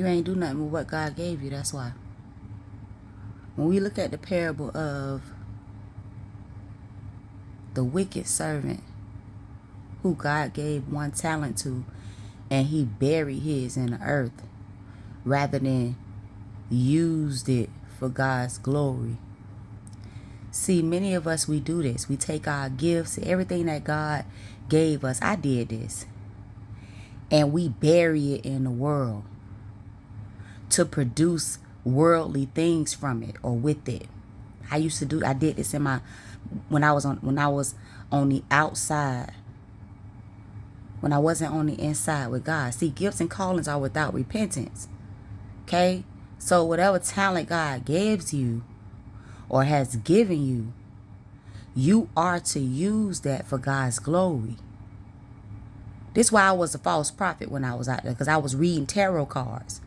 You ain't do nothing with what God gave you. That's why. When we look at the parable of the wicked servant who God gave 1 talent to, and he buried his in the earth rather than used it for God's glory. See, many of us, we do this. We take our gifts, everything that God gave us. I did this. And we bury it in the world to produce worldly things from it or with it. I did this when I was on the outside, when I wasn't on the inside with God. See, gifts and callings are without repentance. Okay? So whatever talent God gives you or has given you, you are to use that for God's glory. This is why I was a false prophet when I was out there, because I was reading tarot cards.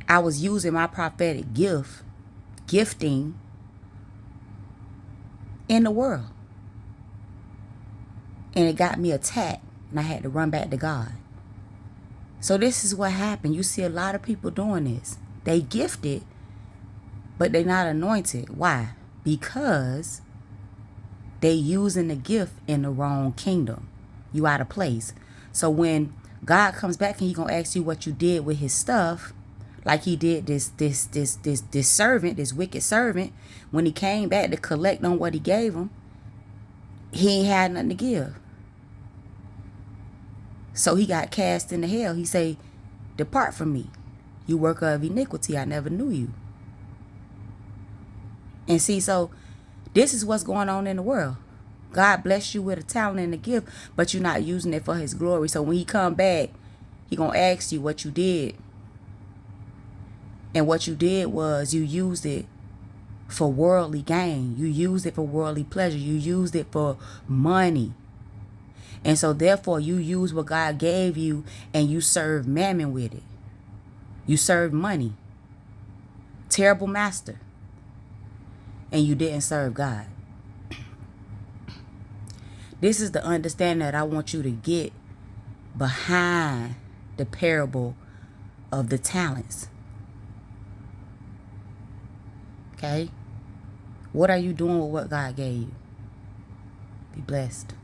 I was using my prophetic gifting in the world. And it got me attacked, and I had to run back to God. So this is what happened. You see a lot of people doing this. They gifted, but they're not anointed. Why? Because they using the gift in the wrong kingdom. You out of place. So when God comes back and he gonna ask you what you did with his stuff, like he did this servant, this wicked servant, when he came back to collect on what he gave him, he ain't had nothing to give. So he got cast into hell. He say, "Depart from me, you worker of iniquity. I never knew you." And see, so this is what's going on in the world. God bless you with a talent and a gift, but you're not using it for his glory. So when he come back, he gonna ask you what you did. And what you did was you used it for worldly gain. You used it for worldly pleasure. You used it for money. And so therefore you use what God gave you and you serve mammon with it. You serve money. Terrible master. And you didn't serve God. This is the understanding that I want you to get behind the parable of the talents. Okay? What are you doing with what God gave you? Be blessed.